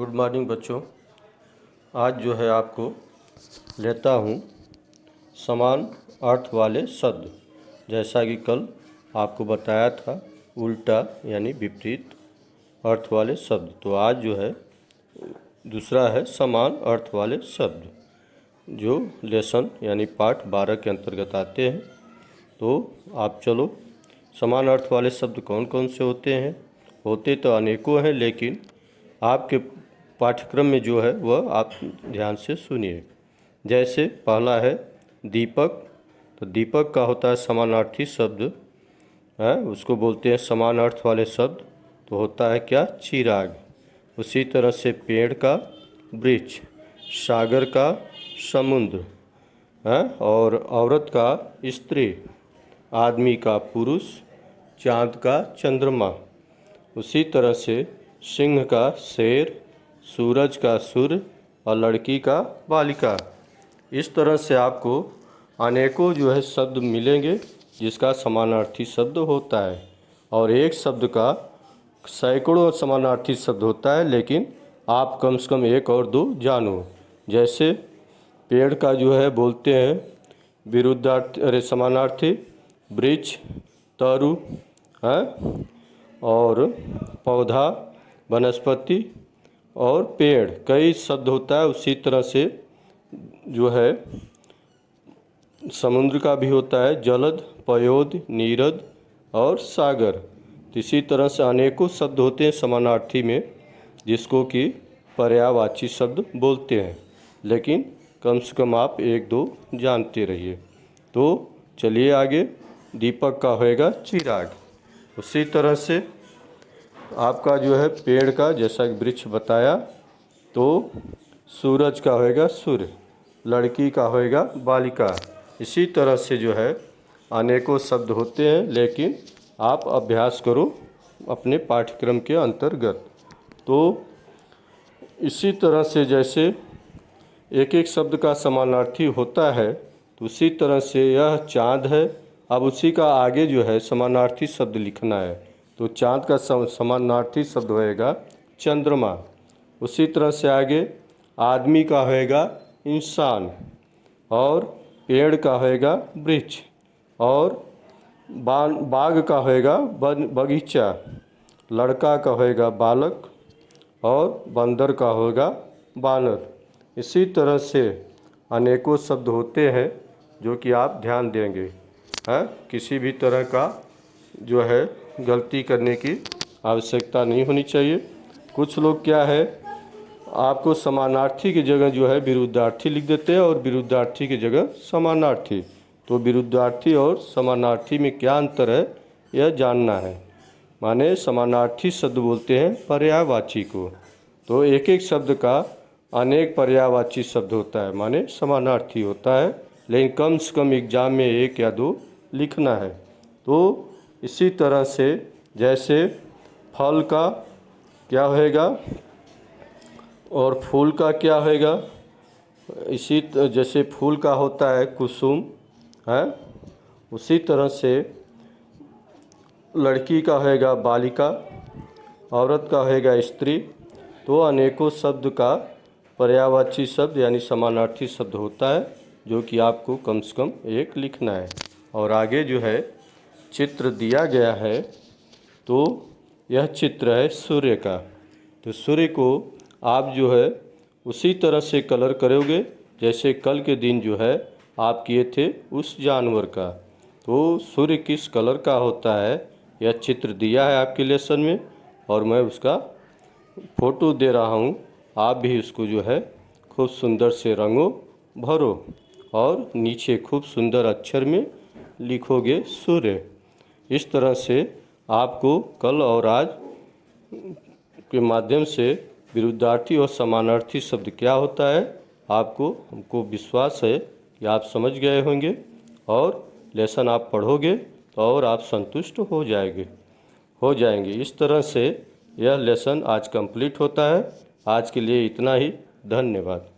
Good morning बच्चों। आज जो है आपको लेता हूँ समान अर्थ वाले शब्द। जैसा कि कल आपको बताया था उल्टा यानी विपरीत अर्थ वाले शब्द, तो आज जो है दूसरा है समान अर्थ वाले शब्द जो लेसन यानी पाठ 12 के अंतर्गत आते हैं। तो आप चलो समान अर्थ वाले शब्द कौन कौन से होते हैं। होते तो अनेकों हैं, लेकिन आपके पाठ्यक्रम में जो है वह आप ध्यान से सुनिए। जैसे पहला है दीपक, तो दीपक का होता है समानार्थी शब्द है, उसको बोलते हैं समान अर्थ वाले शब्द। तो होता है क्या, चिराग। उसी तरह से पेड़ का वृक्ष, सागर का समुद्र है, और औरत का स्त्री, आदमी का पुरुष, चाँद का चंद्रमा। उसी तरह से सिंह का शेर, सूरज का सूर्य और लड़की का बालिका। इस तरह से आपको अनेकों जो है शब्द मिलेंगे जिसका समानार्थी शब्द होता है, और एक शब्द का सैकड़ों समानार्थी शब्द होता है, लेकिन आप कम से कम एक और दो जानो। जैसे पेड़ का जो है बोलते हैं विरुद्धार्थी समानार्थी वृक्ष, तरु है, और पौधा वनस्पति और पेड़, कई शब्द होता है। उसी तरह से जो है समुद्र का भी होता है जलद, पयोद, नीरद और सागर। इसी तरह से अनेकों शब्द होते हैं समानार्थी में जिसको कि पर्यायवाची शब्द बोलते हैं, लेकिन कम से कम आप एक दो जानते रहिए। तो चलिए आगे। दीपक का होएगा चिराग। उसी तरह से आपका जो है पेड़ का, जैसा कि वृक्ष बताया, तो सूरज का होएगा सूर्य, लड़की का होएगा बालिका। इसी तरह से जो है अनेकों शब्द होते हैं, लेकिन आप अभ्यास करो अपने पाठ्यक्रम के अंतर्गत। तो इसी तरह से जैसे एक एक शब्द का समानार्थी होता है, तो उसी तरह से यह चाँद है। अब उसी का आगे जो है समानार्थी शब्द लिखना है, तो चाँद का समानार्थी शब्द होएगा चंद्रमा। उसी तरह से आगे आदमी का होएगा इंसान, और पेड़ का होएगा वृक्ष, और बाग का होएगा बगीचा, लड़का का होएगा बालक, और बंदर का होएगा बानर। इसी तरह से अनेकों शब्द होते हैं जो कि आप ध्यान देंगे। है, किसी भी तरह का जो है गलती करने की आवश्यकता नहीं होनी चाहिए। कुछ लोग क्या है, आपको समानार्थी की जगह जो है विरुद्धार्थी लिख देते हैं और विरुद्धार्थी की जगह समानार्थी। तो विरुद्धार्थी और समानार्थी में क्या अंतर है यह जानना है। माने समानार्थी शब्द बोलते हैं पर्यायवाची को, तो एक एक शब्द का अनेक पर्यायवाची शब्द होता है, माने समानार्थी होता है, लेकिन कम से कम एग्जाम में एक या दो लिखना है। तो इसी तरह से जैसे फल का क्या होएगा और फूल का क्या होएगा, इसी जैसे फूल का होता है कुसुम है, उसी तरह से लड़की का होएगा बालिका, औरत का होएगा स्त्री। तो अनेकों शब्द का पर्यायवाची शब्द यानी समानार्थी शब्द होता है, जो कि आपको कम से कम एक लिखना है। और आगे जो है चित्र दिया गया है, तो यह चित्र है सूर्य का। तो सूर्य को आप जो है उसी तरह से कलर करोगे जैसे कल के दिन जो है आप किए थे उस जानवर का। तो सूर्य किस कलर का होता है यह चित्र दिया है आपके लेसन में, और मैं उसका फ़ोटो दे रहा हूँ। आप भी उसको जो है खूब सुंदर से रंगो भरो, और नीचे खूब सुंदर अक्षर में लिखोगे सूर्य। इस तरह से आपको कल और आज के माध्यम से विरुद्धार्थी और समानार्थी शब्द क्या होता है हमको विश्वास है कि आप समझ गए होंगे, और लेसन आप पढ़ोगे तो और आप संतुष्ट हो जाएंगे। इस तरह से यह लेसन आज कंप्लीट होता है। आज के लिए इतना ही, धन्यवाद।